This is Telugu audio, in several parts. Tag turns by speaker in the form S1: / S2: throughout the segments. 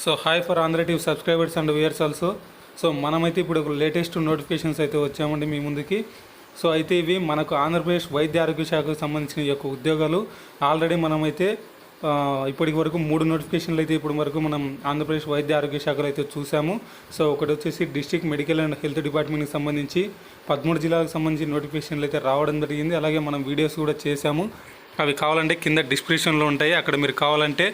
S1: So hi for Andhra TV subscribers and viewers also. So మనమైతే ఇప్పుడు లేటెస్ట్ నోటిఫికేషన్స్ అయితే వచ్చామండి మీ ముందుకి. సో అయితే ఇవి మనకు ఆంధ్రప్రదేశ్ వైద్య ఆరోగ్య శాఖకు సంబంధించిన ఈ యొక్క ఉద్యోగాలు. ఆల్రెడీ మనమైతే ఇప్పటి వరకు 3 నోటిఫికేషన్లు అయితే ఇప్పుడు వరకు మనం ఆంధ్రప్రదేశ్ వైద్య ఆరోగ్య శాఖలో అయితే చూసాము. సో ఒకటి వచ్చేసి డిస్ట్రిక్ట్ మెడికల్ అండ్ హెల్త్ డిపార్ట్మెంట్కి సంబంధించి 13 జిల్లాలకు సంబంధించి నోటిఫికేషన్లు అయితే రావడం జరిగింది. అలాగే మనం వీడియోస్ కూడా చేశాము. అవి కావాలంటే కింద డిస్క్రిప్షన్లో ఉంటాయి. అక్కడ మీరు కావాలంటే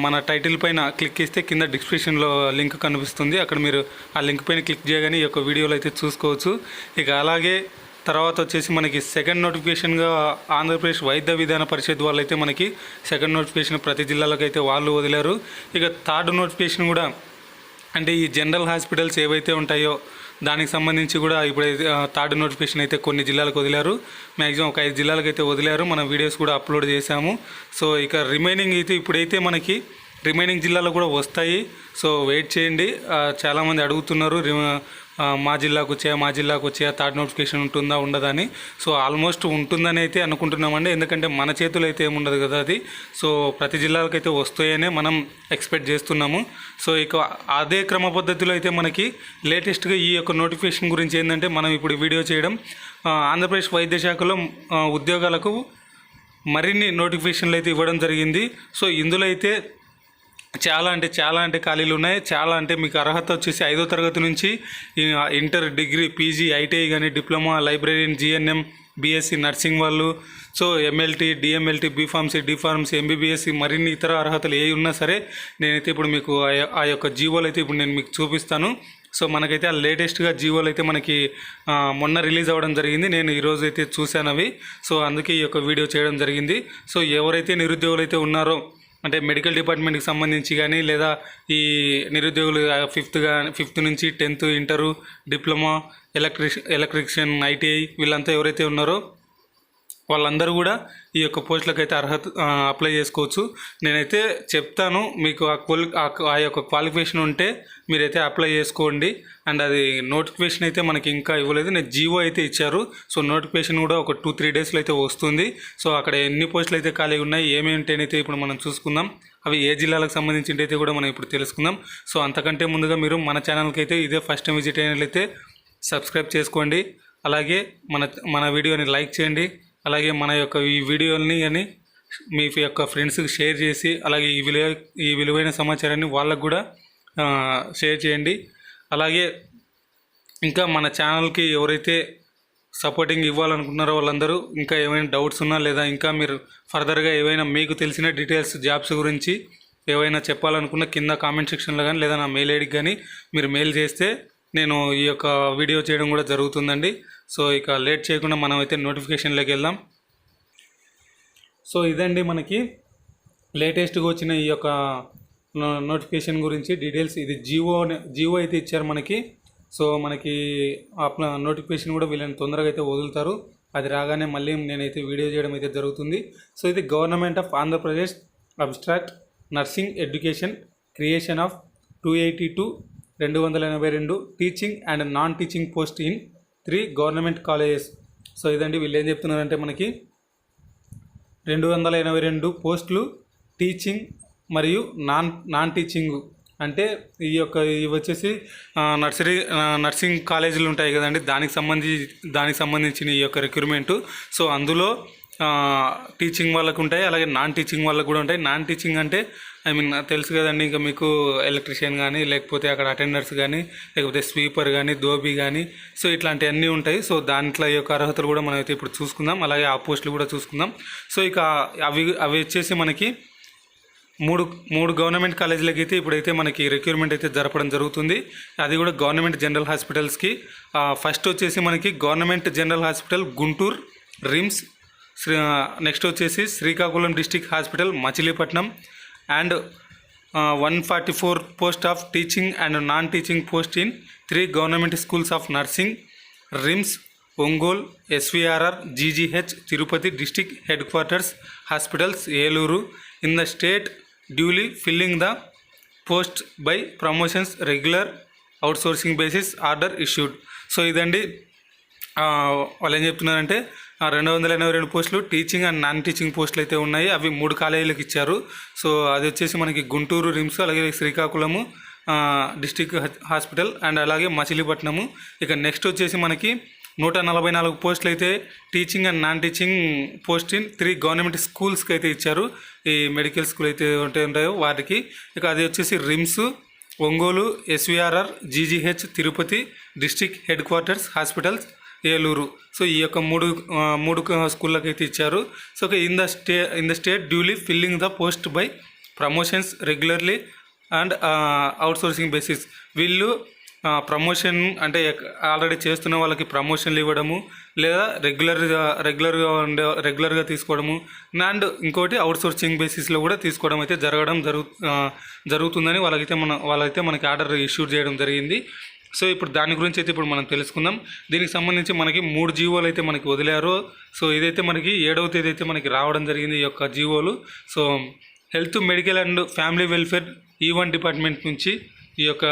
S1: మన టైటిల్ పైన క్లిక్ చేస్తే కింద డిస్క్రిప్షన్లో లింక్ కనిపిస్తుంది. అక్కడ మీరు ఆ లింక్ పైన క్లిక్ చేయగానే ఈ యొక్క వీడియోలు అయితే చూసుకోవచ్చు. ఇక అలాగే తర్వాత వచ్చేసి మనకి సెకండ్ నోటిఫికేషన్గా ఆంధ్రప్రదేశ్ వైద్య విధాన పరిషత్ వాళ్ళు అయితే మనకి సెకండ్ నోటిఫికేషన్ ప్రతి జిల్లాలకు అయితే వాళ్ళు వదిలారు. ఇక థర్డ్ నోటిఫికేషన్ కూడా అంటే ఈ జనరల్ హాస్పిటల్స్ ఏవైతే ఉంటాయో దానికి సంబంధించి కూడా ఇప్పుడు థర్డ్ నోటిఫికేషన్ అయితే కొన్ని జిల్లాలకు వదిలారు. మ్యాక్సిమం ఒక 5 జిల్లాలకు అయితే వదిలారు. మనం వీడియోస్ కూడా అప్లోడ్ చేశాము. సో ఇక రిమైనింగ్ అయితే ఇప్పుడైతే మనకి రిమైనింగ్ జిల్లాలో కూడా వస్తాయి. సో వెయిట్ చేయండి. చాలామంది అడుగుతున్నారు మా జిల్లాకు వచ్చే థర్డ్ నోటిఫికేషన్ ఉంటుందా ఉండదా అని. సో ఆల్మోస్ట్ ఉంటుందని అయితే అనుకుంటున్నామండి. ఎందుకంటే మన చేతులు అయితే ఏముండదు కదా అది. సో ప్రతి జిల్లాలకైతే వస్తాయనే మనం ఎక్స్పెక్ట్ చేస్తున్నాము. సో ఇక అదే క్రమ పద్ధతిలో అయితే మనకి లేటెస్ట్గా ఈ యొక్క నోటిఫికేషన్ గురించి ఏంటంటే మనం ఇప్పుడు వీడియో చేయడం ఆంధ్రప్రదేశ్ వైద్య శాఖలో ఉద్యోగాలకు మరిన్ని నోటిఫికేషన్లు అయితే ఇవ్వడం జరిగింది. సో ఇందులో అయితే చాలా అంటే ఖాళీలు ఉన్నాయి. చాలా అంటే మీకు అర్హత వచ్చేసి 5వ తరగతి నుంచి ఇంటర్, డిగ్రీ, పీజీ, ఐటీఐ కానీ, diploma, librarian, GNM, BSc nursing వాళ్ళు, so MLT, DMLT, B pharmacy, D pharmacy, ఎంబీబీఎస్సీ, మరిన్ని ఇతర అర్హతలు ఏ ఉన్నా సరే నేనైతే ఇప్పుడు మీకు ఆ యొక్క జీవోలు అయితే ఇప్పుడు నేను మీకు చూపిస్తాను. సో మనకైతే ఆ లేటెస్ట్గా జీవోలు అయితే మనకి మొన్న రిలీజ్ అవ్వడం జరిగింది. నేను ఈరోజు అయితే చూశాను అవి. సో అందుకే ఈ యొక్క వీడియో చేయడం జరిగింది. సో ఎవరైతే నిరుద్యోగులు అయితే ఉన్నారో అంటే మెడికల్ డిపార్ట్మెంట్కి సంబంధించి కానీ లేదా ఈ నిరుద్యోగులు 5th నుంచి 10th, inter, diploma, electrician, ITI వీళ్ళంతా ఎవరైతే ఉన్నారో వాళ్ళందరూ కూడా ఈ యొక్క పోస్టులకు అయితే అప్లై చేసుకోవచ్చు. నేనైతే చెప్తాను మీకు ఆ యొక్క క్వాలిఫికేషన్ ఉంటే మీరైతే అప్లై చేసుకోండి. అండ్ అది నోటిఫికేషన్ అయితే మనకి ఇంకా ఇవ్వలేదు. నేను జీవో అయితే ఇచ్చారు. సో నోటిఫికేషన్ కూడా ఒక 2-3 డేస్లో అయితే వస్తుంది. సో అక్కడ ఎన్ని పోస్టులు అయితే ఖాళీ ఉన్నాయి ఏమేంటైతే ఇప్పుడు మనం చూసుకుందాం. అవి ఏ జిల్లాలకు సంబంధించి అయితే కూడా మనం ఇప్పుడు తెలుసుకుందాం. సో అంతకంటే ముందుగా మీరు మన ఛానల్కి అయితే ఇదే ఫస్ట్ టైం విజిట్ అయినట్లయితే సబ్స్క్రైబ్ చేసుకోండి. అలాగే మన వీడియోని లైక్ చేయండి. అలాగే మన యొక్క ఈ వీడియోని కానీ మీ యొక్క ఫ్రెండ్స్కి షేర్ చేసి అలాగే ఈ విలువైన సమాచారాన్ని వాళ్ళకు కూడా షేర్ చేయండి. అలాగే ఇంకా మన ఛానల్కి ఎవరైతే సపోర్టింగ్ ఇవ్వాలనుకుంటున్నారో వాళ్ళందరూ ఇంకా ఏమైనా డౌట్స్ ఉన్నా లేదా ఇంకా మీరు ఫర్దర్గా ఏవైనా మీకు తెలిసిన డీటెయిల్స్ జాబ్స్ గురించి ఏవైనా చెప్పాలనుకున్న కింద కామెంట్ సెక్షన్లో కానీ లేదా నా మెయిల్ ఐడికి కానీ మీరు మెయిల్ చేస్తే నేను ఈ యొక్క వీడియో చేయడం కూడా జరుగుతుందండి. సో ఇక లేట్ చేయకుండా మనం అయితే నోటిఫికేషన్లోకి వెళ్దాం. సో ఇదండి మనకి లేటెస్ట్గా వచ్చిన ఈ యొక్క నోటిఫికేషన్ గురించి డీటెయిల్స్. ఇది జియో అయితే ఇచ్చారు మనకి. సో మనకి నోటిఫికేషన్ కూడా వీళ్ళని తొందరగా అయితే వదులుతారు. అది రాగానే మళ్ళీ నేనైతే వీడియో చేయడం అయితే జరుగుతుంది. సో ఇది government of Andhra Pradesh abstract nursing education creation of 282 teaching and non teaching post in 3 government colleges. So ఇదండి వీళ్ళు ఏం చెప్తున్నారంటే మనకి 282 పోస్టులు టీచింగ్ మరియు నాన్ టీచింగ్ అంటే ఇవి వచ్చేసి నర్సింగ్ కాలేజీలు ఉంటాయి కదండి, దానికి సంబంధించిన ఈ యొక్క రిక్రూట్మెంటు. సో అందులో టీచింగ్ వాళ్ళకు ఉంటాయి, అలాగే నాన్ టీచింగ్ వాళ్ళకు కూడా ఉంటాయి. నాన్ టీచింగ్ అంటే తెలుసు కదండి, ఇంకా మీకు ఎలక్ట్రీషియన్ కానీ లేకపోతే అక్కడ అటెండర్స్ కానీ లేకపోతే స్వీపర్ కానీ ధోబీ కానీ సో ఇట్లాంటివన్నీ ఉంటాయి. సో దాంట్లో యొక్క అర్హతలు కూడా మనం అయితే ఇప్పుడు చూసుకుందాం. అలాగే ఆ పోస్టులు కూడా చూసుకుందాం. సో ఇక అవి వచ్చేసి మనకి మూడు గవర్నమెంట్ కాలేజీలకి అయితే ఇప్పుడైతే మనకి రిక్రూట్మెంట్ అయితే జరపడం జరుగుతుంది. అది కూడా గవర్నమెంట్ జనరల్ హాస్పిటల్స్కి. ఫస్ట్ వచ్చేసి మనకి government general hospital Guntur RIMS, next వచ్చేసి Srikakulam district hospital Machilipatnam and 144 post of teaching and non teaching post in 3 government schools of nursing RIMS, Ongole, SVRR, GGH, Tirupati district headquarters hospitals, Eluru in the state duly filling the post by promotions regular outsourcing basis order issued. So ఇదండి వాళ్ళు ఏం చెప్తున్నారంటే 282 పోస్టులు టీచింగ్ అండ్ నాన్ టీచింగ్ పోస్టులు అయితే ఉన్నాయి. అవి 3 కాలేజీలకు ఇచ్చారు. సో అది వచ్చేసి మనకి గుంటూరు రిమ్స్, అలాగే శ్రీకాకుళము డిస్టిక్ హాస్పిటల్ అండ్ అలాగే మచిలీపట్నము. ఇక నెక్స్ట్ వచ్చేసి మనకి 144 పోస్టులు అయితే teaching and non teaching post in 3 government స్కూల్స్కి అయితే ఇచ్చారు. ఈ మెడికల్ స్కూల్ అయితే ఉంటాయో వాటికి. ఇక అది వచ్చేసి RIMS, Ongole, SVRR, GGH Tirupati, district headquarters hospitals Eluru. So ఈ యొక్క మూడు స్కూళ్ళకి అయితే ఇచ్చారు. So in the state duly filling the post by promotions regularly and outsourcing basis. వీళ్ళు ప్రమోషన్ అంటే ఆల్రెడీ చేస్తున్న వాళ్ళకి ప్రమోషన్లు ఇవ్వడము, లేదా రెగ్యులర్గా తీసుకోవడము, అండ్ ఇంకోటి అవుట్సోర్సింగ్ బేసిస్లో కూడా తీసుకోవడం అయితే జరుగుతుందని వాళ్ళైతే మనకి ఆర్డర్ ఇష్యూ చేయడం జరిగింది. సో ఇప్పుడు దాని గురించి అయితే ఇప్పుడు మనం తెలుసుకుందాం. దీనికి సంబంధించి మనకి 3 జీవోలు అయితే మనకి వదిలారు. సో ఇదైతే మనకి 7వ తేదీ అయితే మనకి రావడం జరిగింది ఈ యొక్క జీవోలు. So health, medical and family welfare E1 department నుంచి ఈ యొక్క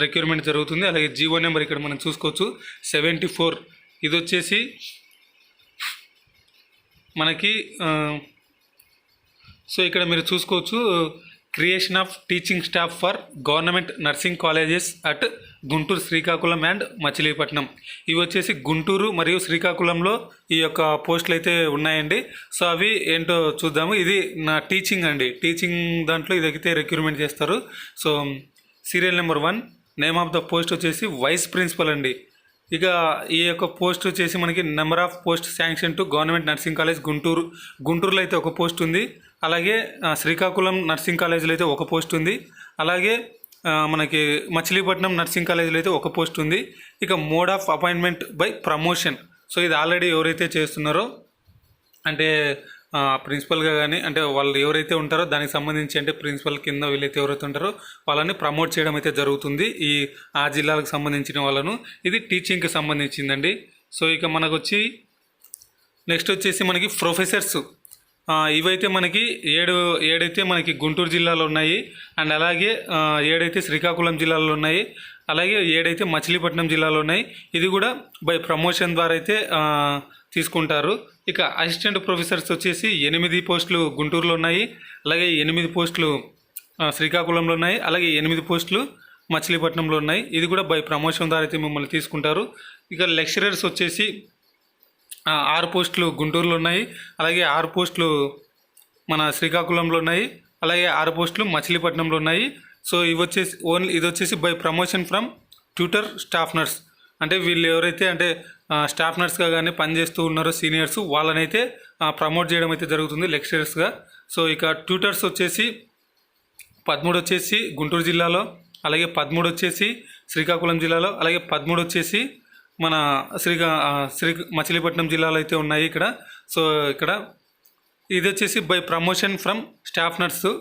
S1: రిక్రూట్మెంట్ జరుగుతుంది. అలాగే జీవో నెంబర్ ఇక్కడ మనం చూసుకోవచ్చు 74. ఇది వచ్చేసి మనకి సో ఇక్కడ మీరు చూసుకోవచ్చు creation of teaching staff for government nursing colleges at Guntur, Srikakulam and Machilipatnam. ఇవి వచ్చేసి గుంటూరు మరియు శ్రీకాకుళంలో ఈ యొక్క పోస్టులు అయితే ఉన్నాయండి. సో అవి ఏంటో చూద్దాము. ఇది నా టీచింగ్ అండి. టీచింగ్ దాంట్లో ఇదైతే రిక్రూట్మెంట్ చేస్తారు. So serial number 1 name of the post వచ్చేసి వైస్ ప్రిన్సిపల్ అండి. ఇక ఈ యొక్క పోస్ట్ వచ్చేసి మనకి number of post sanction to government nursing college గుంటూరులో అయితే ఒక పోస్ట్ ఉంది. అలాగే శ్రీకాకుళం నర్సింగ్ కాలేజీలో అయితే ఒక పోస్ట్ ఉంది. అలాగే మనకి మచిలీపట్నం నర్సింగ్ కాలేజీలో అయితే ఒక పోస్ట్ ఉంది. ఇక mode of appointment by promotion. So ఇది ఆల్రెడీ ఎవరైతే చేస్తున్నారో అంటే ప్రిన్సిపల్గా కానీ అంటే వాళ్ళు ఎవరైతే ఉంటారో దానికి సంబంధించి అంటే ప్రిన్సిపల్ కింద వీళ్ళైతే ఎవరైతే ఉంటారో వాళ్ళని ప్రమోట్ చేయడం అయితే జరుగుతుంది ఆ జిల్లాలకు సంబంధించిన వాళ్ళను. ఇది టీచింగ్కి సంబంధించిందండి. సో ఇక మనకు వచ్చి నెక్స్ట్ వచ్చేసి మనకి ప్రొఫెసర్స్. ఇవైతే మనకి ఏడైతే మనకి గుంటూరు జిల్లాలో ఉన్నాయి, అండ్ అలాగే 7 అయితే శ్రీకాకుళం జిల్లాలో ఉన్నాయి, అలాగే 7 అయితే మచిలీపట్నం జిల్లాలో ఉన్నాయి. ఇది కూడా బై ప్రమోషన్ ద్వారా అయితే తీసుకుంటారు. ఇక అసిస్టెంట్ ప్రొఫెసర్స్ వచ్చేసి 8 పోస్టులు గుంటూరులో ఉన్నాయి, అలాగే 8 పోస్టులు శ్రీకాకుళంలో ఉన్నాయి, అలాగే 8 పోస్టులు మచిలీపట్నంలో ఉన్నాయి. ఇది కూడా బై ప్రమోషన్ ద్వారా అయితే మిమ్మల్ని తీసుకుంటారు. ఇక లెక్చరర్స్ వచ్చేసి 6 పోస్టులు గుంటూరులో ఉన్నాయి, అలాగే 6 పోస్టులు మన శ్రీకాకుళంలో ఉన్నాయి, అలాగే 6 పోస్టులు మచిలీపట్నంలో ఉన్నాయి. సో ఇది వచ్చేసి by promotion from tutor staff nurse. అంటే వీళ్ళు ఎవరైతే అంటే స్టాఫ్ నర్స్గా కానీ పనిచేస్తూ ఉన్నారో సీనియర్స్ వాళ్ళనైతే ప్రమోట్ చేయడం అయితే జరుగుతుంది లెక్చరర్స్గా. సో ఇక ట్యూటర్స్ వచ్చేసి 13 వచ్చేసి గుంటూరు జిల్లాలో, అలాగే 13 వచ్చేసి శ్రీకాకుళం జిల్లాలో, అలాగే 13 వచ్చేసి మన మచిలీపట్నం జిల్లాలో అయితే ఉన్నాయి ఇక్కడ. సో ఇక్కడ ఇది వచ్చేసి by promotion from staff nurse.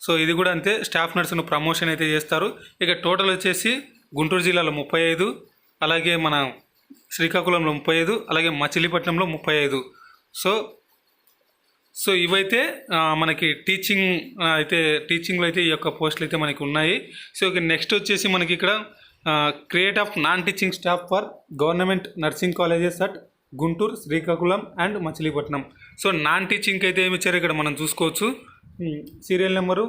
S1: So ఇది కూడా అంతే, స్టాఫ్ నర్సును ప్రమోషన్ అయితే చేస్తారు. ఇక టోటల్ వచ్చేసి గుంటూరు జిల్లాలో 35, అలాగే మన శ్రీకాకుళంలో 35, అలాగే మచిలీపట్నంలో 35. సో ఇవైతే మనకి టీచింగ్లో అయితే ఈ యొక్క పోస్టులు అయితే మనకి ఉన్నాయి. సో ఇక నెక్స్ట్ వచ్చేసి మనకి ఇక్కడ create of non teaching staff for government nursing colleges at Guntur, Srikakulam and Machilipatnam. So non టీచింగ్కి అయితే ఏమి ఇచ్చారు ఇక్కడ మనం చూసుకోవచ్చు. Serial number,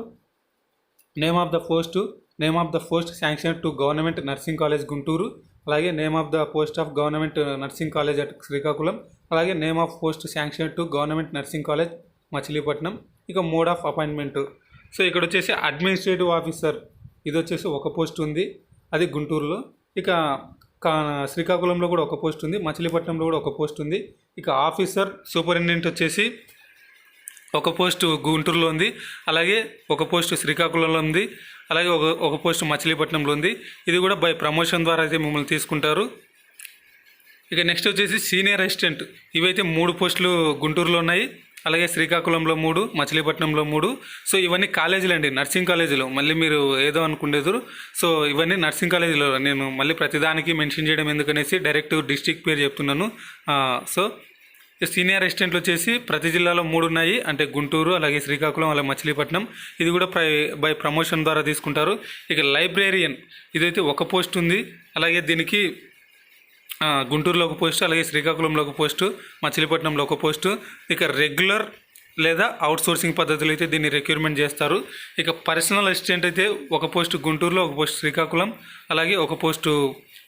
S1: name of the post sanction to government nursing college Guntur, అలాగే name of the post of government nursing college at Srikakulam, అలాగే name of post sanction to government nursing college Machilipatnam. ఇక మోడ్ ఆఫ్ అపాయింట్మెంట్. సో ఇక్కడ వచ్చేసి అడ్మినిస్ట్రేటివ్ ఆఫీసర్, ఇది వచ్చేసి ఒక పోస్ట్ ఉంది, అది గుంటూరులో. ఇక శ్రీకాకుళంలో కూడా ఒక పోస్ట్ ఉంది, మచిలీపట్నంలో కూడా ఒక పోస్ట్ ఉంది. ఇక ఆఫీసర్ సూపరింటెండెంట్ వచ్చేసి ఒక పోస్ట్ గుంటూరులో ఉంది, అలాగే ఒక పోస్ట్ శ్రీకాకుళంలో ఉంది, అలాగే ఒక పోస్ట్ మచిలీపట్నంలో ఉంది. ఇది కూడా బై ప్రమోషన్ ద్వారా అయితే మిమ్మల్ని తీసుకుంటారు. ఇక నెక్స్ట్ వచ్చేసి సీనియర్ అసిస్టెంట్. ఇవైతే 3 పోస్టులు గుంటూరులో ఉన్నాయి, అలాగే శ్రీకాకుళంలో 3, మచిలీపట్నంలో 3. సో ఇవన్నీ కాలేజీలు అండి, నర్సింగ్ కాలేజీలు. మళ్ళీ మీరు ఏదో అనుకుండేదురు. సో ఇవన్నీ నర్సింగ్ కాలేజీలో. నేను మళ్ళీ ప్రతిదానికి మెన్షన్ చేయడం ఎందుకనేసి డైరెక్ట్ డిస్ట్రిక్ట్ పేరు చెప్తున్నాను. సో సీనియర్ అసిస్టెంట్లు వచ్చేసి ప్రతి జిల్లాలో 3 ఉన్నాయి, అంటే గుంటూరు, అలాగే శ్రీకాకుళం, అలాగే మచిలీపట్నం. ఇది కూడా బై ప్రమోషన్ ద్వారా తీసుకుంటారు. ఇక లైబ్రేరియన్, ఇదైతే ఒక పోస్ట్ ఉంది, అలాగే దీనికి గుంటూరులో ఒక పోస్టు, అలాగే శ్రీకాకుళంలో ఒక పోస్టు, మచిలీపట్నంలో ఒక పోస్టు. ఇక రెగ్యులర్ లేదా అవుట్సోర్సింగ్ పద్ధతులు అయితే దీన్ని రిక్రూట్మెంట్ చేస్తారు. ఇక పర్సనల్ అసిస్టెంట్ అయితే ఒక పోస్టు గుంటూరులో, ఒక పోస్టు శ్రీకాకుళం, అలాగే ఒక పోస్టు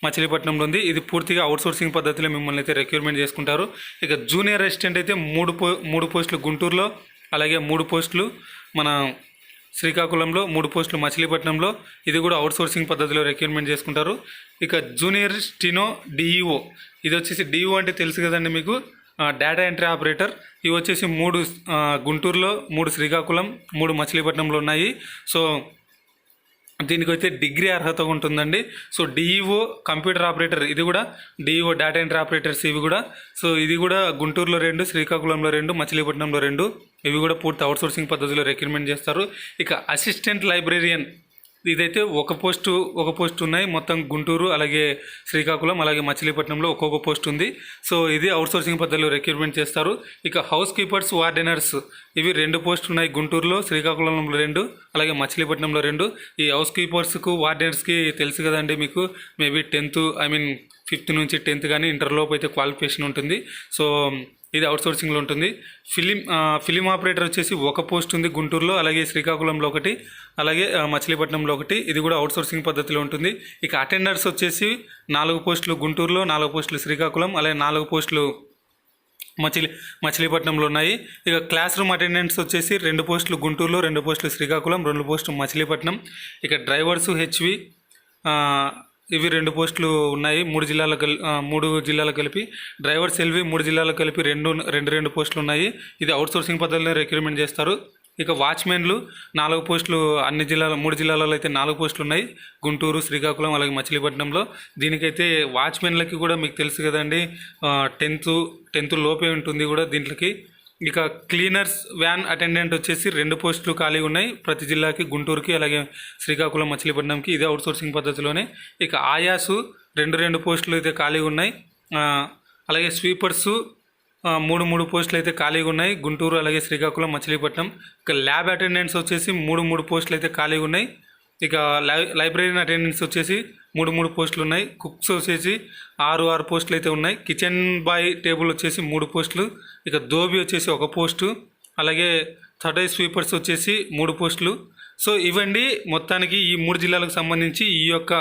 S1: మచిలీపట్నంలో ఉంది. ఇది పూర్తిగా అవుట్సోర్సింగ్ పద్ధతిలో మిమ్మల్ని అయితే రిక్రూట్మెంట్ చేసుకుంటారు. ఇక జూనియర్ అసిస్టెంట్ అయితే మూడు పోస్టులు గుంటూరులో, అలాగే 3 పోస్టులు మన శ్రీకాకుళంలో, 3 పోస్టులు మచిలీపట్నంలో. ఇది కూడా అవుట్సోర్సింగ్ పద్ధతిలో రిక్రూట్మెంట్ చేసుకుంటారు. ఇక జూనియర్ స్టినో డిఈఓ, ఇది వచ్చేసి డిఈఓ అంటే తెలుసు కదండి మీకు, డేటా ఎంట్రీ ఆపరేటర్. ఇవి వచ్చేసి 3 గుంటూరులో, 3 శ్రీకాకుళం, 3 మచిలీపట్నంలో ఉన్నాయి. సో దీనికి అయితే డిగ్రీ అర్హత ఉంటుందండి. సో డిఈఓ కంప్యూటర్ ఆపరేటర్, ఇది కూడా డిఈఓ డేటా ఎంట్రీ ఆపరేటర్స్ ఇవి కూడా. సో ఇది కూడా గుంటూరులో 2, శ్రీకాకుళంలో 2, మచిలీపట్నంలో 2. ఇవి కూడా పూర్తి అవుట్సోర్సింగ్ పద్ధతిలో రిక్రూట్మెంట్ చేస్తారు. ఇక అసిస్టెంట్ లైబ్రేరియన్, ఇదైతే ఒక పోస్ట్ ఉన్నాయి. మొత్తం గుంటూరు, అలాగే శ్రీకాకుళం, అలాగే మచిలీపట్నంలో ఒక్కొక్క పోస్ట్ ఉంది. సో ఇది అవుట్సోర్సింగ్ పద్ధతిలో రిక్రూట్మెంట్ చేస్తారు. ఇక హౌస్ కీపర్స్, వార్డెనర్స్, ఇవి 2 పోస్టులు ఉన్నాయి. గుంటూరులో, శ్రీకాకుళంలో 2, అలాగే మచిలీపట్నంలో 2. ఈ హౌస్ కీపర్స్కు, వార్డెనర్స్కి తెలుసు కదండి మీకు, మేబీ 5th నుంచి 10th కానీ ఇంటర్లోపు అయితే క్వాలిఫికేషన్ ఉంటుంది. సో ఇది అవుట్సోర్సింగ్లో ఉంటుంది. ఫిలిం ఆపరేటర్ వచ్చేసి ఒక పోస్ట్ ఉంది గుంటూరులో, అలాగే శ్రీకాకుళంలో 1, అలాగే మచిలీపట్నంలో 1. ఇది కూడా అవుట్సోర్సింగ్ పద్ధతిలో ఉంటుంది. ఇక అటెండర్స్ వచ్చేసి 4 పోస్టులు గుంటూరులో, 4 పోస్టులు శ్రీకాకుళం, అలాగే 4 పోస్టులు మచిలీపట్నంలో ఉన్నాయి. ఇక క్లాస్ రూమ్ అటెండెంట్స్ వచ్చేసి 2 పోస్టులు గుంటూరులో, 2 పోస్టులు శ్రీకాకుళం, 2 పోస్టులు మచిలీపట్నం. ఇక డ్రైవర్సు హెచ్వి, ఇవి 2 పోస్టులు ఉన్నాయి. 3 జిల్లాలకు కలిపి. డ్రైవర్స్ ఎల్వి 3 జిల్లాలకు కలిపి 2 పోస్టులు ఉన్నాయి. ఇది అవుట్సోర్సింగ్ పద్ధతిలో రిక్రూట్మెంట్ చేస్తారు. ఇక వాచ్మెన్లు 4 పోస్టులు, 3 జిల్లాలలో అయితే 4 పోస్టులు ఉన్నాయి. గుంటూరు, శ్రీకాకుళం, అలాగే మచిలీపట్నంలో. దీనికైతే వాచ్మెన్లకి కూడా మీకు తెలుసు కదండి, 10th లోపే ఉంటుంది కూడా దీంట్లోకి. ఇక క్లీనర్స్ వ్యాన్ అటెండెంట్ వచ్చేసి 2 పోస్టులు ఖాళీ ఉన్నాయి ప్రతి జిల్లాకి, గుంటూరుకి, అలాగే శ్రీకాకుళం, మచిలీపట్నంకి. ఇదే అవుట్సోర్సింగ్ పద్ధతిలోనే. ఇక ఆయాసు 2 పోస్టులు అయితే ఖాళీ ఉన్నాయి. అలాగే స్వీపర్సు 3 పోస్టులు అయితే ఖాళీగా ఉన్నాయి గుంటూరు, అలాగే శ్రీకాకుళం, మచిలీపట్నం. ఇక ల్యాబ్ అటెండెంట్స్ వచ్చేసి 3 పోస్టులు అయితే ఖాళీగా ఉన్నాయి. ఇక లైబ్రరీ అటెండెన్స్ వచ్చేసి 3 పోస్టులు ఉన్నాయి. కుక్స్ వచ్చేసి 6 పోస్టులు అయితే ఉన్నాయి. కిచెన్ బాయ్ టేబుల్ వచ్చేసి 3 పోస్టులు. ఇక దోబి వచ్చేసి 1 పోస్టు, అలాగే థర్డ్ ఐ స్వీపర్స్ వచ్చేసి 3 పోస్టులు. సో ఇవండి మొత్తానికి ఈ 3 జిల్లాలకు సంబంధించి ఈ యొక్క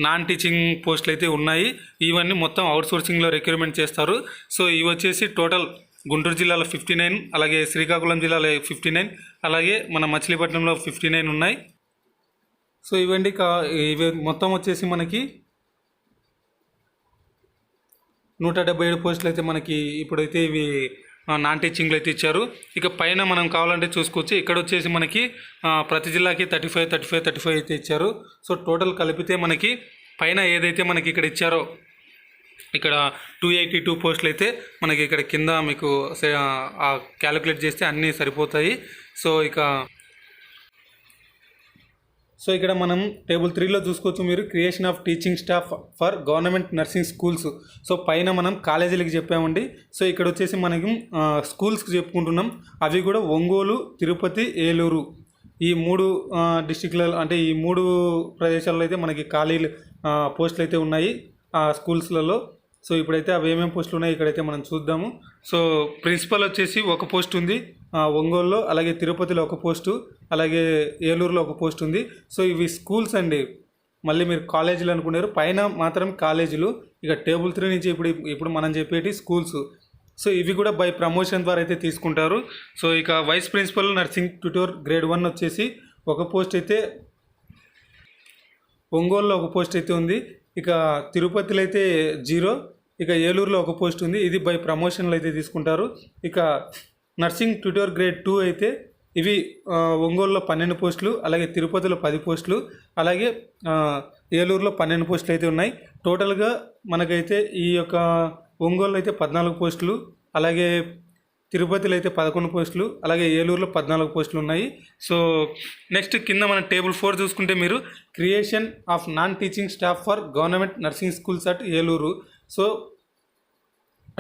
S1: నాన్ టీచింగ్ పోస్టులు అయితే ఉన్నాయి. ఇవన్నీ మొత్తం అవుట్సోర్సింగ్లో రిక్రూట్మెంట్ చేస్తారు. సో ఇవి వచ్చేసి టోటల్ గుంటూరు జిల్లాలో 59, అలాగే శ్రీకాకుళం జిల్లాలో 59, అలాగే మన మచిలీపట్నంలో 59 ఉన్నాయి. సో ఇవండి ఇవి మొత్తం వచ్చేసి మనకి 177 పోస్టులు అయితే మనకి ఇప్పుడైతే ఇవి నాన్ టీచింగ్లో అయితే ఇచ్చారు. ఇక పైన మనం కావాలంటే చూసుకోవచ్చు. ఇక్కడ వచ్చేసి మనకి ప్రతి జిల్లాకి 35 అయితే ఇచ్చారు. సో టోటల్ కలిపితే మనకి పైన ఏదైతే మనకి ఇక్కడ ఇచ్చారో, ఇక్కడ 282 పోస్టులు అయితే మనకి ఇక్కడ కింద మీకు క్యాలిక్యులేట్ చేస్తే అన్నీ సరిపోతాయి. సో ఇక్కడ మనం టేబుల్ 3లో చూసుకోవచ్చు మీరు, creation of teaching staff for government nursing schools. So పైన మనం కాలేజీలకు చెప్పామండి. సో ఇక్కడ వచ్చేసి మనకి స్కూల్స్కి చెప్పుకుంటున్నాం. అవి కూడా ఒంగోలు, తిరుపతి, ఏలూరు, ఈ 3 డిస్టిక్లలో, అంటే ఈ 3 ప్రదేశాల్లో అయితే మనకి ఖాళీలు పోస్టులు అయితే ఉన్నాయి ఆ స్కూల్స్లలో. సో ఇప్పుడైతే అవి ఏమేమి పోస్టులు ఉన్నాయి ఇక్కడైతే మనం చూద్దాము. సో ప్రిన్సిపల్ వచ్చేసి 1 పోస్ట్ ఉంది ఒంగోలులో, అలాగే తిరుపతిలో 1 పోస్టు, అలాగే ఏలూరులో 1 పోస్ట్ ఉంది. సో ఇవి స్కూల్స్ అండి. మళ్ళీ మీరు కాలేజీలు అనుకున్నారు, పైన మాత్రం కాలేజీలు. ఇక టేబుల్ 3 నుంచి ఇప్పుడు మనం చెప్పేటి స్కూల్స్. సో ఇవి కూడా బై ప్రమోషన్ ద్వారా అయితే తీసుకుంటారు. సో ఇక vice principal nursing tutor grade 1 వచ్చేసి 1 పోస్ట్ అయితే ఒంగోలులో 1 పోస్ట్ అయితే ఉంది. ఇక తిరుపతిలో అయితే 0, ఇక ఏలూరులో 1 పోస్ట్ ఉంది. ఇది బై ప్రమోషన్లు అయితే తీసుకుంటారు. ఇక నర్సింగ్ ట్యూటర్ గ్రేడ్ 2 అయితే ఇవి ఒంగోలులో 12 పోస్టులు, అలాగే తిరుపతిలో 10 పోస్టులు, అలాగే ఏలూరులో 12 పోస్టులు అయితే ఉన్నాయి. టోటల్గా మనకైతే ఈ యొక్క ఒంగోలులో అయితే 14 పోస్టులు, అలాగే తిరుపతిలో అయితే 11 పోస్టులు, అలాగే ఏలూరులో 14 పోస్టులు ఉన్నాయి. సో నెక్స్ట్ కింద మన టేబుల్ 4 చూసుకుంటే మీరు creation of non teaching staff for government nursing schools at Eluru. So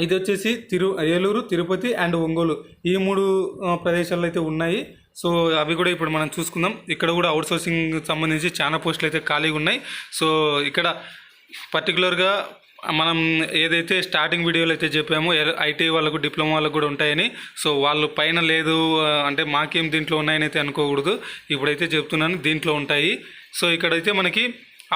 S1: ఇది వచ్చేసి ఏలూరు, తిరుపతి అండ్ ఒంగోలు, ఈ 3 ప్రదేశాల్లో అయితే ఉన్నాయి. సో అవి కూడా ఇప్పుడు మనం చూసుకుందాం. ఇక్కడ కూడా అవుట్సోర్సింగ్ సంబంధించి చాలా పోస్టులు అయితే ఖాళీగా ఉన్నాయి. సో ఇక్కడ పర్టికులర్గా మనం ఏదైతే స్టార్టింగ్ వీడియోలో అయితే చెప్పామో ఐటీ వాళ్ళకు డిప్లొమా వాళ్ళకు కూడా ఉంటాయని, సో వాళ్ళు పైన లేదు అంటే మాకేం దీంట్లో ఉన్నాయని అయితే అనుకోకూడదు. ఇప్పుడైతే చెప్తున్నాను దీంట్లో ఉంటాయి. సో ఇక్కడైతే మనకి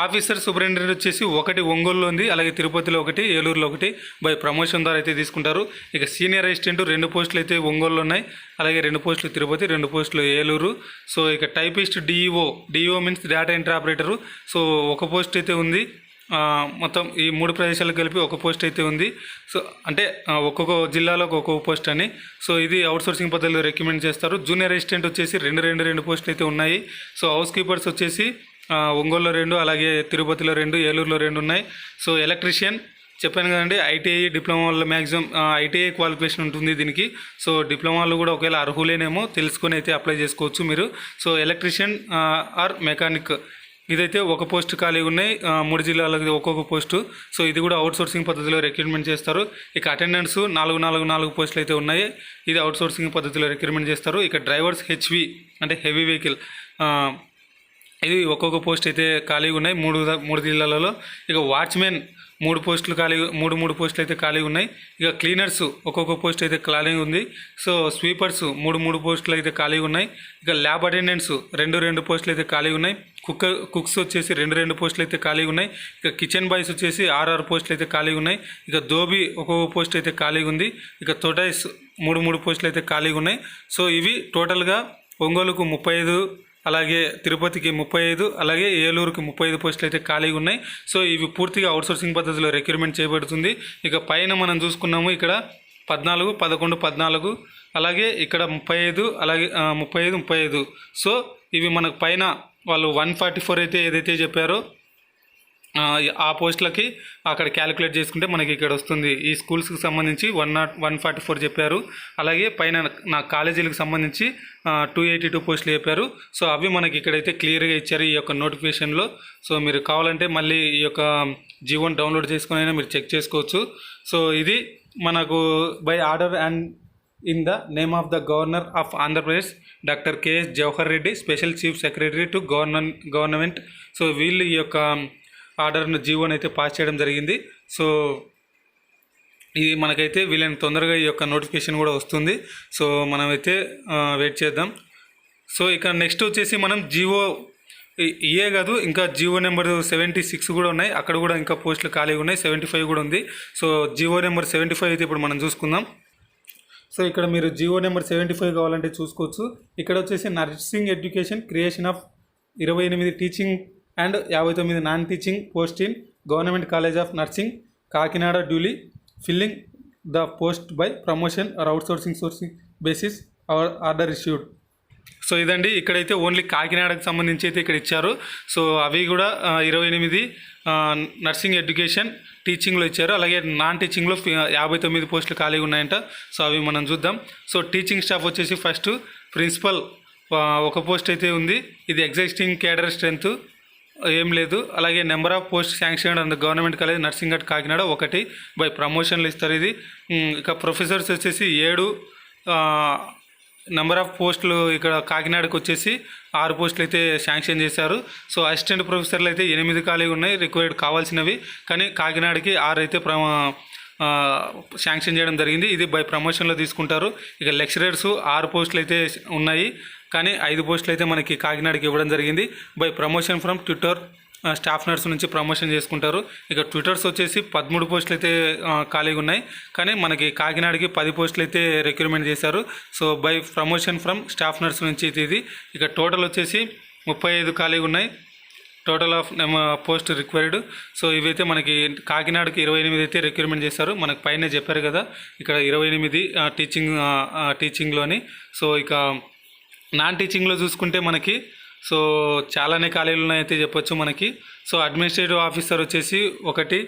S1: ఆఫీసర్ సూపరింటెండెంట్ వచ్చేసి ఒకటి ఒంగోలులో ఉంది, అలాగే తిరుపతిలో ఒకటి, ఏలూరులో ఒకటి బై ప్రమోషన్ ద్వారా అయితే తీసుకుంటారు. ఇక సీనియర్ అసిస్టెంట్ 2 పోస్టులు అయితే ఒంగోలులో ఉన్నాయి, అలాగే 2 పోస్టులు తిరుపతి, 2 పోస్టులు ఏలూరు. సో ఇక typist DEO means data entry operator, so 1 post అయితే ఉంది. మొత్తం ఈ 3 ప్రదేశాలకు కలిపి 1 పోస్ట్ అయితే ఉంది. సో అంటే ఒక్కొక్క జిల్లాలో ఒక్కొక్క పోస్ట్ అని. సో ఇది అవుట్సోర్సింగ్ పద్ధతిలో రికమెండ్ చేస్తారు. జూనియర్ అసిస్టెంట్ వచ్చేసి 2 పోస్టులు అయితే ఉన్నాయి. సో హౌస్ కీపర్స్ వచ్చేసి ఒంగోలులో 2, అలాగే తిరుపతిలో 2, ఏలూరులో 2 ఉన్నాయి. సో ఎలక్ట్రీషియన్ చెప్పాను కదండి, ఐటీఐ డిప్లొమా వల్ల మ్యాక్సిమం ఐటీఐ క్వాలిఫికేషన్ ఉంటుంది దీనికి. సో డిప్లొమాలో కూడా ఒకవేళ అర్హులేనేమో తెలుసుకొని అయితే అప్లై చేసుకోవచ్చు మీరు. సో ఎలక్ట్రీషియన్ ఆర్ మెకానిక్ ఇదైతే 1 పోస్ట్ ఖాళీ ఉన్నాయి, 3 జిల్లాలకు ఒక్కొక్క పోస్టు. సో ఇది కూడా అవుట్సోర్సింగ్ పద్ధతిలో రిక్రూట్మెంట్ చేస్తారు. ఇక అటెండెన్స్ 4 పోస్టులు అయితే ఉన్నాయి, ఇది అవుట్సోర్సింగ్ పద్ధతిలో రిక్రూట్మెంట్ చేస్తారు. ఇక డ్రైవర్స్ హెచ్వి అంటే హెవీ వెహికల్, ఇది ఒక్కొక్క పోస్ట్ అయితే ఖాళీగా ఉన్నాయి 3 జిల్లాలలో. ఇక వాచ్మెన్ 3 పోస్టులు ఖాళీ, 3 పోస్టులు అయితే ఖాళీగా ఉన్నాయి. ఇక క్లీనర్స్ ఒక్కొక్క పోస్ట్ అయితే ఖాళీగా ఉంది. సో స్వీపర్స్ 3 పోస్టులు అయితే ఖాళీగా ఉన్నాయి. ఇక ల్యాబ్ అటెండెంట్స్ 2 పోస్టులు అయితే ఖాళీగా ఉన్నాయి. కుక్స్ వచ్చేసి 2 పోస్టులు అయితే ఖాళీగా ఉన్నాయి. ఇక కిచెన్ బాయ్స్ వచ్చేసి 6 పోస్టులు అయితే ఖాళీగా ఉన్నాయి. ఇక దోబీ ఒక్కొక్క పోస్ట్ అయితే ఖాళీగా ఉంది. ఇక తొటైస్ 3 పోస్టులు అయితే ఖాళీగా ఉన్నాయి. సో ఇవి టోటల్గా ఒంగోలుకు 35, అలాగే తిరుపతికి 35, అలాగే ఏలూరుకి 35 పోస్టులు అయితే ఖాళీగా ఉన్నాయి. సో ఇవి పూర్తిగా అవుట్సోర్సింగ్ పద్ధతిలో రిక్రూట్మెంట్ చేయబడుతుంది. ఇక పైన మనం చూసుకున్నాము ఇక్కడ 14, 11, 14, అలాగే ఇక్కడ 35, అలాగే 35. సో ఇవి మనకు పైన వాళ్ళు 144 అయితే ఏదైతే చెప్పారో ఆ పోస్టులకి అక్కడ క్యాలిక్యులేట్ చేసుకుంటే మనకి ఇక్కడ వస్తుంది. ఈ స్కూల్స్కి సంబంధించి 144 చెప్పారు. అలాగే పైన నా కాలేజీలకు సంబంధించి 282 పోస్టులు చెప్పారు. సో అవి మనకి ఇక్కడైతే క్లియర్గా ఇచ్చారు ఈ యొక్క నోటిఫికేషన్లో. సో మీరు కావాలంటే మళ్ళీ ఈ యొక్క జీవోని డౌన్లోడ్ చేసుకుని అయినా మీరు చెక్ చేసుకోవచ్చు. సో ఇది మనకు by order and in the name of the governor of Andhra Pradesh doctor KS Jawahar Reddy, special chief secretary to government. So వీళ్ళు ఈ యొక్క ఆర్డర్ను జీవోని అయితే పాస్ చేయడం జరిగింది. సో ఇది మనకైతే వీళ్ళని తొందరగా ఈ యొక్క నోటిఫికేషన్ కూడా వస్తుంది. సో మనమైతే వెయిట్ చేద్దాం. సో ఇక నెక్స్ట్ వచ్చేసి మనం జీవో ఇయే కాదు, ఇంకా జీవో నెంబర్ 76 కూడా ఉన్నాయి, అక్కడ కూడా ఇంకా పోస్టులు ఖాళీగా ఉన్నాయి. 75 కూడా ఉంది. సో జీవో నెంబర్ 75 అయితే ఇప్పుడు మనం చూసుకుందాం. సో ఇక్కడ మీరు జీవో నెంబర్ 75 కావాలంటే చూసుకోవచ్చు. ఇక్కడ వచ్చేసి nursing education creation of 28 teaching and 59 non teaching post in government college of nursing Kakinada duly filling the post by promotion are outsourcing basis order issued. So ఇదండి, ఇక్కడైతే ఓన్లీ కాకినాడకు సంబంధించి అయితే ఇక్కడ ఇచ్చారు. సో అవి కూడా 28 నర్సింగ్ ఎడ్యుకేషన్ టీచింగ్లో ఇచ్చారు. అలాగే నాన్ టీచింగ్లో 59 పోస్టులు ఖాళీగా ఉన్నాయంట. సో అవి మనం చూద్దాం. సో టీచింగ్ స్టాఫ్ వచ్చేసి ఫస్ట్ ప్రిన్సిపల్ 1 పోస్ట్ అయితే ఉంది, ఇది ఎగ్జిస్టింగ్ క్యాడర్ స్ట్రెంత్ ఏం లేదు. అలాగే number of post sanction and government college nursing at Kakinada 1 by ప్రమోషన్లు ఇస్తారు ఇది. ఇక ప్రొఫెసర్స్ వచ్చేసి 7 నెంబర్ ఆఫ్ పోస్టులు ఇక్కడ కాకినాడకు వచ్చేసి 6 పోస్టులు అయితే శాంక్షన్ చేశారు. సో అసిస్టెంట్ ప్రొఫెసర్లు అయితే 8 ఖాళీగా ఉన్నాయి రిక్వైర్డ్ కావాల్సినవి, కానీ కాకినాడకి 6 అయితే శాంక్షన్ చేయడం జరిగింది. ఇది బై ప్రమోషన్లో తీసుకుంటారు. ఇక లెక్చరర్స్ 6 పోస్టులు అయితే ఉన్నాయి, కానీ 5 పోస్టులు అయితే మనకి కాకినాడకి ఇవ్వడం జరిగింది. By promotion from Twitter staff nurse నుంచి ప్రమోషన్ చేసుకుంటారు. ఇక ట్విట్టర్స్ వచ్చేసి 13 పోస్టులు అయితే ఖాళీగా ఉన్నాయి, కానీ మనకి కాకినాడకి 10 పోస్టులు అయితే రిక్రూట్మెంట్ చేశారు. So by promotion from staff nurse నుంచి ఇది. ఇక టోటల్ వచ్చేసి 35 ఖాళీగా ఉన్నాయి, total of post required. So ఇవైతే మనకి కాకినాడకి 28 అయితే రిక్రూట్మెంట్ చేశారు. మనకు పైన చెప్పారు కదా ఇక్కడ 28 టీచింగ్లోని. సో ఇక నాన్ టీచింగ్లో చూసుకుంటే మనకి సో చాలానే ఖాళీలు ఉన్నాయైతే చెప్పొచ్చు మనకి. సో అడ్మినిస్ట్రేటివ్ ఆఫీసర్ వచ్చేసి 1,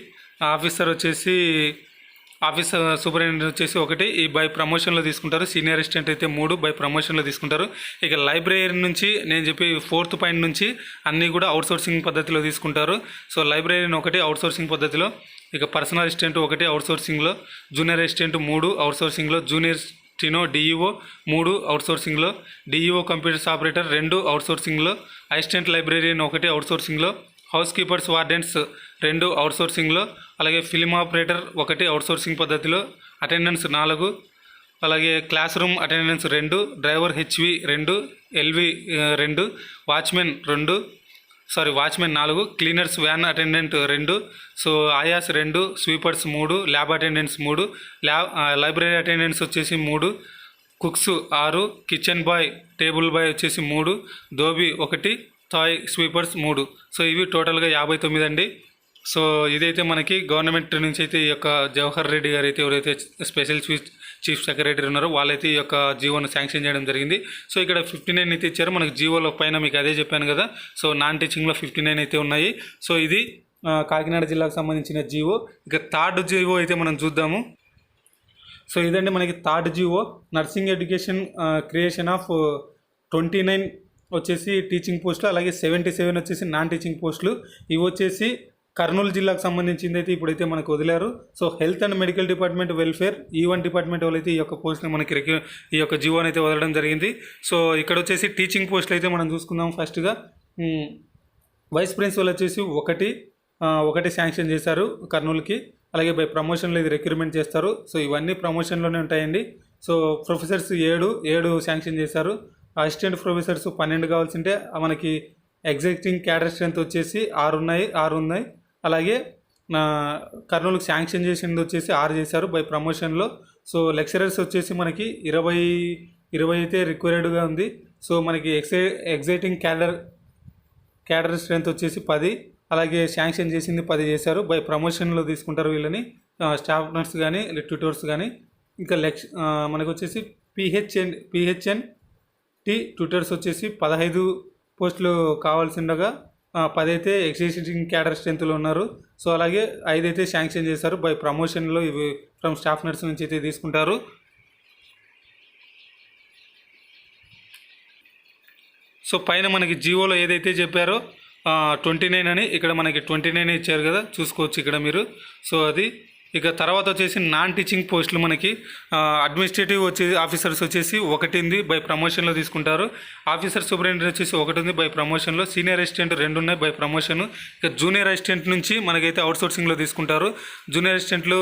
S1: ఆఫీసర్ సూపరింటెండెంట్ వచ్చేసి 1 ఈ బై ప్రమోషన్లో తీసుకుంటారు. సీనియర్ అసిస్టెంట్ అయితే 3 బై ప్రమోషన్లో తీసుకుంటారు. ఇక లైబ్రరీ నుంచి నేను చెప్పి 4th పాయింట్ నుంచి అన్నీ కూడా అవుట్సోర్సింగ్ పద్ధతిలో తీసుకుంటారు. సో లైబ్రరీని 1 అవుట్సోర్సింగ్ పద్ధతిలో. ఇక పర్సనల్ అసిస్టెంట్ 1 అవుట్సోర్సింగ్లో, జూనియర్ అసిస్టెంట్ 3 అవుట్సోర్సింగ్లో, జూనియర్ స్టినో డిఈఓ 3 అవుట్సోర్సింగ్లో, డిఈఓ కంప్యూటర్స్ ఆపరేటర్ 2 అవుట్సోర్సింగ్లో, అసిస్టెంట్ లైబ్రరీని 1 అవుట్సోర్సింగ్లో, హౌస్ కీపర్స్ వార్డెన్స్ 2 అవుట్సోర్సింగ్లో, అలాగే ఫిల్మ్ ఆపరేటర్ 1 అవుట్సోర్సింగ్ పద్ధతిలో, అటెండెన్స్ 4, అలాగే classroom attendance 2, driver HV 2, LV 2, watchmen 4, cleaners van attendant 2, so ayahs 2, sweepers 3, lab attendants 3, library attendance వచ్చేసి 3, cooks 6, kitchen boy table bye వచ్చేసి 3, ధోబీ 1, థాయ్ స్వీపర్స్ 3. సో ఇవి టోటల్గా 59 అండి. సో ఇదైతే మనకి గవర్నమెంట్ నుంచి అయితే ఈ యొక్క జవహర్ రెడ్డి గారు అయితే ఎవరైతే స్పెషల్ చీఫ్ సెక్రటరీ ఉన్నారో వాళ్ళైతే ఈ యొక్క జీవోను శాంక్షన్ చేయడం జరిగింది. సో ఇక్కడ 59 అయితే ఇచ్చారు మనకి జీవోలో పైన, మీకు అదే చెప్పాను కదా. సో నాన్ టీచింగ్లో 59 అయితే ఉన్నాయి. సో ఇది కాకినాడ జిల్లాకు సంబంధించిన జీవో. ఇక థర్డ్ జీవో అయితే మనం చూద్దాము. సో ఇదండి మనకి third GO, nursing education creation of 29 వచ్చేసి టీచింగ్ పోస్టులు, అలాగే 77 వచ్చేసి నాన్ టీచింగ్ పోస్టులు. ఇవి వచ్చేసి కర్నూలు జిల్లాకు సంబంధించింది అయితే ఇప్పుడైతే మనకు వదిలారు. So health and medical department, welfare, ఈ1 డిపార్ట్మెంట్ వాళ్ళైతే ఈ యొక్క పోస్ట్ని మనకి ఈ యొక్క జీవోని అయితే వదలడం జరిగింది. సో ఇక్కడ వచ్చేసి టీచింగ్ పోస్టులు అయితే మనం చూసుకుందాం. ఫస్ట్గా వైస్ ప్రిన్సిపల్ వచ్చేసి ఒకటి శాంక్షన్ చేశారు కర్నూలుకి, అలాగే బై ప్రమోషన్లో ఇది రిక్రూట్మెంట్ చేస్తారు. సో ఇవన్నీ ప్రమోషన్లోనే ఉంటాయండి. సో ప్రొఫెసర్స్ 7 శాంక్షన్ చేశారు. అసిస్టెంట్ ప్రొఫెసర్స్ 12 కావాల్సింటే మనకి ఎగ్జిస్టింగ్ క్యాడర్ స్ట్రెంత్ వచ్చేసి 6 ఉన్నాయి. అలాగే కర్నూలుకి శాంక్షన్ చేసింది వచ్చేసి 6 చేశారు బై ప్రమోషన్లో. సో లెక్చరర్స్ వచ్చేసి మనకి 20 అయితే రిక్వైర్డ్గా ఉంది. సో మనకి ఎగ్జిస్టింగ్ క్యాడర్ స్ట్రెంత్ వచ్చేసి 10, అలాగే శాంక్షన్ చేసింది 10 చేశారు. బై ప్రమోషన్లో తీసుకుంటారు వీళ్ళని, స్టాఫ్ నర్స్ కానీ ట్యూటర్స్ కానీ. ఇంకా మనకు వచ్చేసి పిహెచ్ఎన్ ట్యూటర్స్ వచ్చేసి 15 పోస్టులు కావాల్సిండగా 10 అయితే ఎగ్జిస్టింగ్ క్యాడర్ స్ట్రెంత్లో ఉన్నారు. సో అలాగే 5 అయితే శాంక్షన్ చేశారు బై ప్రమోషన్లో, ఇవి ఫ్రమ్ స్టాఫ్ నర్స్ నుంచి అయితే తీసుకుంటారు. సో పైన మనకి జీవోలో ఏదైతే చెప్పారో 29 అని, ఇక్కడ మనకి 29 ఇచ్చారు కదా, చూసుకోవచ్చు ఇక్కడ మీరు. సో అది ఇక తర్వాత వచ్చేసి నాన్ టీచింగ్ పోస్టులు మనకి అడ్మినిస్ట్రేటివ్ ఆఫీసర్స్ వచ్చేసి 1 ఉంది బై ప్రమోషన్లో తీసుకుంటారు. ఆఫీసర్ సూపరింటెండెంట్ వచ్చేసి 1 ఉంది బై ప్రమోషన్లో. సీనియర్ అసిస్టెంట్ 2 ఉన్నాయి బై ప్రమోషన్. ఇక జూనియర్ అసిస్టెంట్ నుంచి మనకైతే అవుట్సోర్సింగ్లో తీసుకుంటారు. జూనియర్ అసిస్టెంట్లు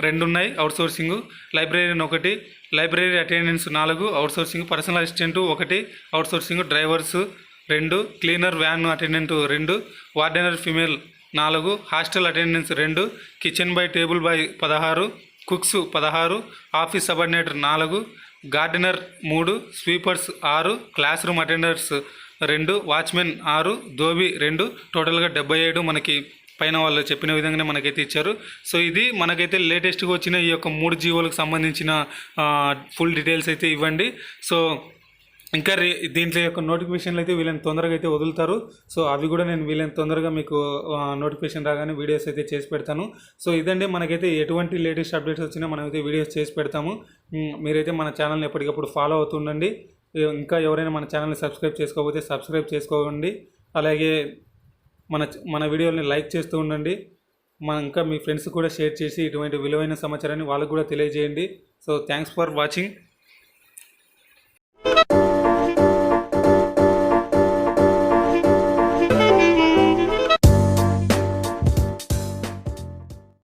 S1: 2 ఉన్నాయి outsourcing. Librarian 1, library attendance 4 outsourcing. Personal assistant 1 outsourcing. Drivers 2, cleaner van attendant 2, warden female 4, hostel attendance 2, kitchen boy table boy 16, cooks 16, office subordinate 4, gardener 3, sweepers 6, classroom attenders 2, watchmen 6, dhobi 2, టోటల్గా 77 మనకి పైన వాళ్ళు చెప్పిన విధంగానే మనకైతే ఇచ్చారు. సో ఇది మనకైతే లేటెస్ట్గా వచ్చిన ఈ యొక్క 3 జీవోలకు సంబంధించిన ఫుల్ డీటెయిల్స్ అయితే ఇవ్వండి. సో ఇంకా దీంట్లో యొక్క నోటిఫికేషన్లు అయితే వీళ్ళని తొందరగా అయితే వదులుతారు. సో అవి కూడా నేను వీళ్ళని తొందరగా మీకు నోటిఫికేషన్ రాగానే వీడియోస్ అయితే చేసి పెడతాను. సో ఇదండి మనకైతే ఎటువంటి లేటెస్ట్ అప్డేట్స్ వచ్చినా మనమైతే వీడియోస్ చేసి పెడతాము. మీరైతే మన ఛానల్ని ఎప్పటికప్పుడు ఫాలో అవుతుండండి. ఇంకా ఎవరైనా మన ఛానల్ని సబ్స్క్రైబ్ చేసుకోకపోతే సబ్స్క్రైబ్ చేసుకోండి. అలాగే మన వీడియోని లైక్ చేస్తూ ఉండండి. ఇంకా మీ ఫ్రెండ్స్ కూడా షేర్ చేసి ఇటువంటి విలువైన సమాచారాన్ని వాళ్ళకు కూడా తెలియజేయండి. So thanks for watching.